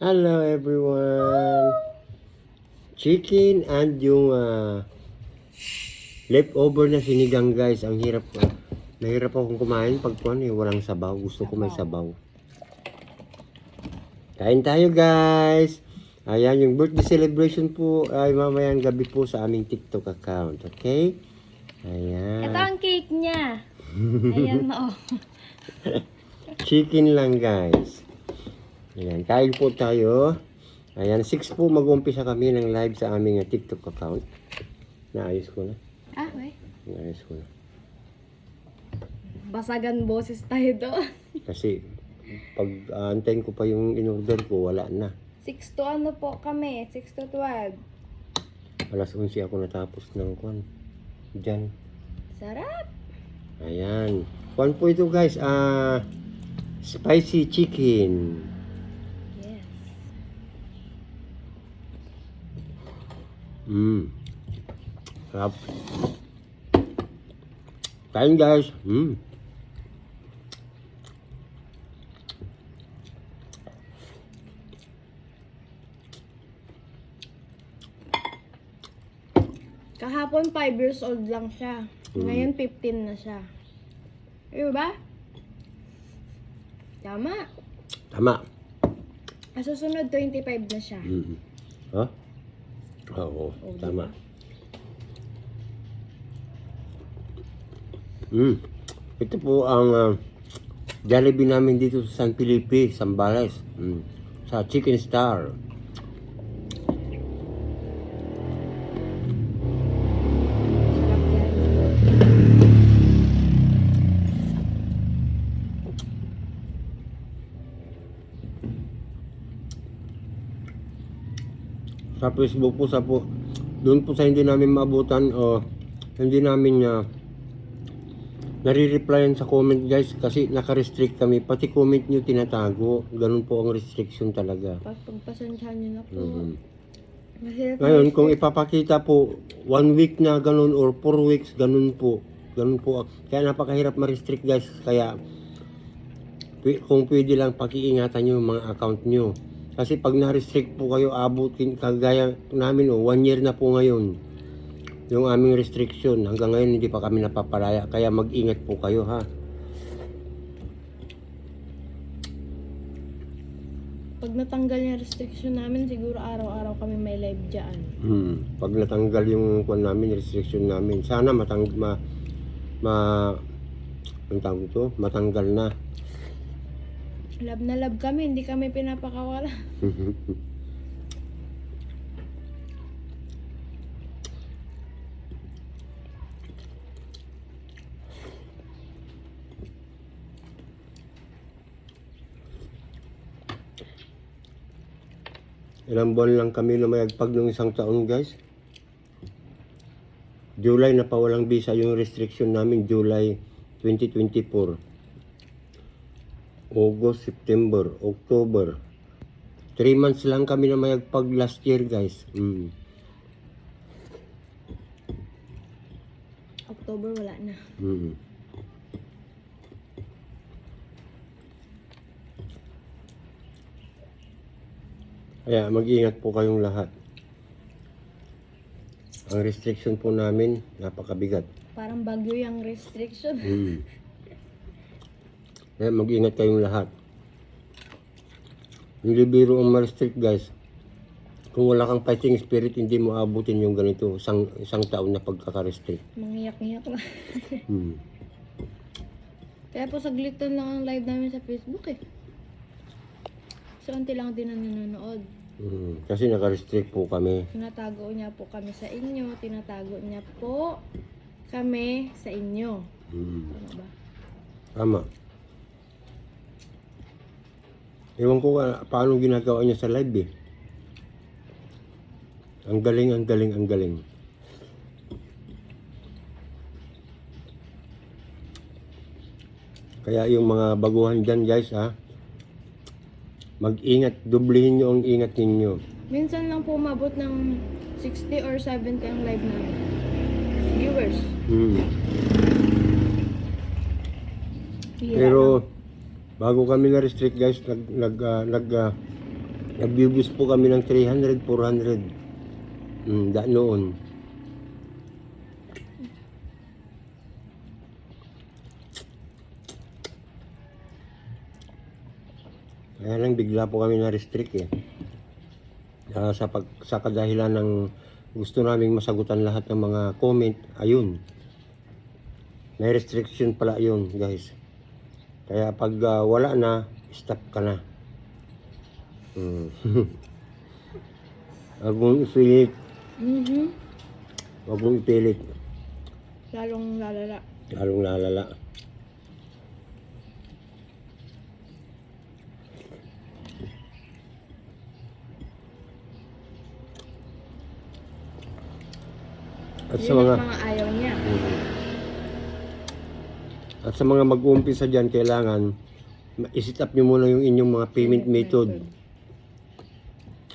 Hello everyone! Chicken and yung leftover na sinigang guys. Ang hirap. Nahirap akong kumain pag walang sabaw. Gusto ko may sabaw. Kain tayo guys! Ayan, yung birthday celebration po ay mamayang gabi po sa aming TikTok account. Okay? Ayan. Ito ang cake niya. Ayan na oh. Chicken lang guys. Ayan, kain po tayo. Ayan, 6 po mag-umpisa kami ng live sa aming TikTok account. Naayos ko na. Ah, wait. Naayos ko na. Basagan boses tayo doon. Kasi pag antayin ko pa yung in-order ko, wala na. 6 to ano po kami? 6 to 12. Alas 11 ako natapos ng kwan. Diyan. Sarap. Ayan. Kwan po ito guys. Spicy chicken. Yes. Sarap. Kain guys. Kahapon 5 years old lang siya. Ngayon 15 na siya. Iyo ba? Tama. Tama. Ang susunod 25 na siya. Ha? Oo, tama. Ito po ang Jollibee namin dito sa San Felipe, Zambales. Sa Chicken Star. Sarap yan. Sa Facebook po, doon po sa hindi namin maabutan o hindi namin nare-replyan sa comment guys kasi naka-restrict kami. Pati comment nyo tinatago. Ganun po ang restriction talaga. Pagpasensyahan niyo na po. Ngayon, kung ipapakita po 1 week na ganun or 4 weeks, ganun po. Ganun po. Kaya napakahirap ma-restrict guys. Kaya kung pwede lang pakiingatan nyo yung mga account nyo. Kasi pag na-restrict po kayo, abutin kagaya namin 1 year na po ngayon. Yung aming restriction. Hanggang ngayon hindi pa kami napapalaya. Kaya mag-ingat po kayo ha. Pag natanggal yung restriction namin, siguro araw-araw kami may live dyan. Pag natanggal yung namin, restriction namin, sana ang tawag ito, matanggal na. Love na love kami, hindi kami pinapakawala. Ilang buwan lang kami lumayagpag ng 1 taon guys. July na pa walang visa yung restriction namin, July 2024. August, September, October. 3 months lang kami na mayagpag last year guys. October wala na. Kaya mag-ingat po kayong lahat. Ang restriction po namin, napakabigat. Parang bagyo yung restriction. Kaya mag-ingat kayong lahat. Hindi biro ang ma-restrict guys. Kung wala kang fighting spirit, hindi mo abutin yung ganito, isang taon na pagkaka-restrict. Mangiyak-ngiyak lang. Kaya po saglitan lang ang live namin sa Facebook eh. So, unti lang din ang nanonood. Kasi naka-restrict po kami. Tinatago niya po kami sa inyo. Tinatago niya po kami sa inyo. Tama ba? Tama. Ewan ko paano ginagawa niya sa live eh. Ang galing, ang galing, ang galing. Kaya yung mga baguhan dyan guys ha, mag-ingat, dublihin nyo ang ingat ninyo. Minsan lang po umabot ng 60 or 70 ang live namin. Viewers. Pero bago kami na-restrict guys, Nag-views po kami ng 300, 400. Noon. Kaya lang bigla po kami na-restrict eh. Sa kadahilan ng gusto naming masagutan lahat ng mga comment, ayun. May restriction pala yun, guys. Kaya pag wala na, stop ka na. Huwag mong ipilit. Huwag mong ipilit. Lalong lalala. Lalong lalala. At sa Yun mga ang mga ayaw niya. At sa mga mag-uumpisa dyan, kailangan i-set up nyo muna yung inyong mga payment method.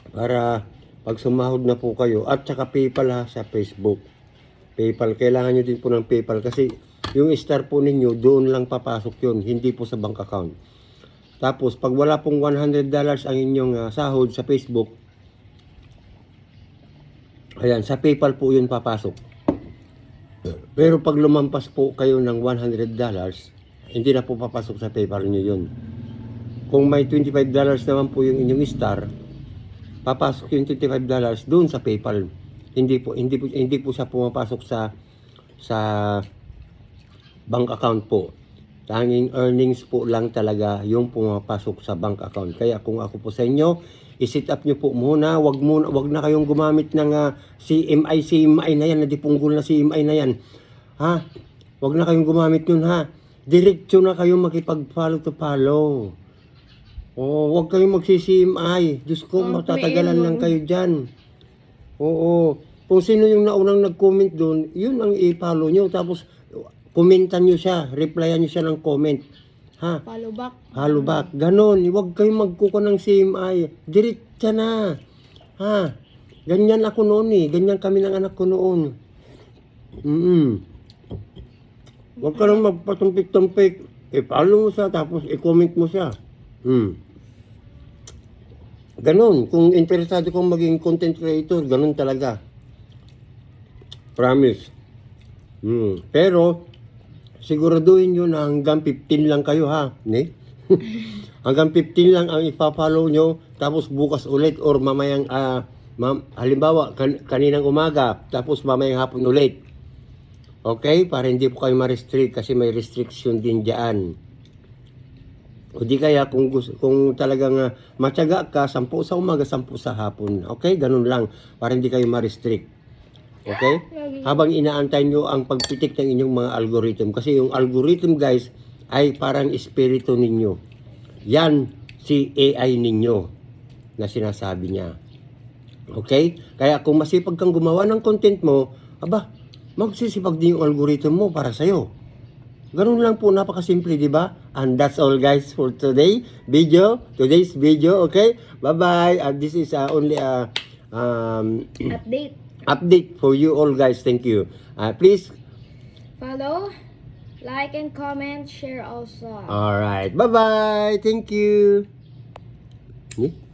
Para pag sumahod na po kayo, at saka PayPal ha, sa Facebook. PayPal, kailangan nyo din po ng PayPal kasi yung star po ninyo, doon lang papasok yun, hindi po sa bank account. Tapos, pag wala pong $100 ang inyong sahod sa Facebook, ayan, sa PayPal po yun papasok. Pero pag lumampas po kayo ng $100, hindi na po papasok sa PayPal nyo yun. Kung may $25 naman po yung inyong star, papasok yung $25 doon sa PayPal. Hindi po siya pumapasok sa bank account po. Tanging earnings po lang talaga yung pumapasok sa bank account. Kaya kung ako po sa inyo, i-set up nyo po muna. Wag na kayong gumamit ng CMI na yan, nadipunggol na CMI na yan. Ha? Wag na kayong gumamit yun ha. Diretso na kayong makipag-follow to follow. Wag kayong magsi-CMI. Diyos ko, matatagalan lang kayo dyan. Oo. Kung sino yung naunang nag-comment doon, yun ang i-follow nyo. Tapos, komentan nyo siya. Replyan nyo siya ng comment. Ha? Follow back. Follow back. Ganon. Huwag kayong magkuko ng CMI. Diretsa na. Ha? Ganyan ako noon eh. Ganyan kami ng anak ko noon. Huwag ka lang magpatumpik-tumpik. I-follow mo siya, tapos i-comment mo siya. Ganon. Kung interesado kong maging content creator, ganon talaga. Promise. Pero, siguraduhin nyo na hanggang 15 lang kayo ha. Hanggang 15 lang ang ipa-follow nyo, tapos bukas ulit or mamayang, halimbawa, kaninang umaga, tapos mamayang hapon ulit. Okay? Para hindi po kayo ma-restrict kasi may restriction din dyan. O di kaya kung talagang matyaga ka, 10 sa umaga, 10 sa hapon. Okay? Ganun lang. Para hindi kayo ma-restrict. Okay? Habang inaantay nyo ang pagpitik ng inyong mga algorithm. Kasi yung algorithm guys ay parang espiritu ninyo. Yan si AI ninyo na sinasabi niya. Okay? Kaya kung masipag kang gumawa ng content mo, magsisipag din yung algorithm mo para sa'yo. Ganun lang po, napakasimple, di ba? And that's all guys for today's video, okay? Bye-bye. This is only a update for you all guys. Thank you. Please Follow, like, and comment, share also. Alright. Bye-bye. Thank you.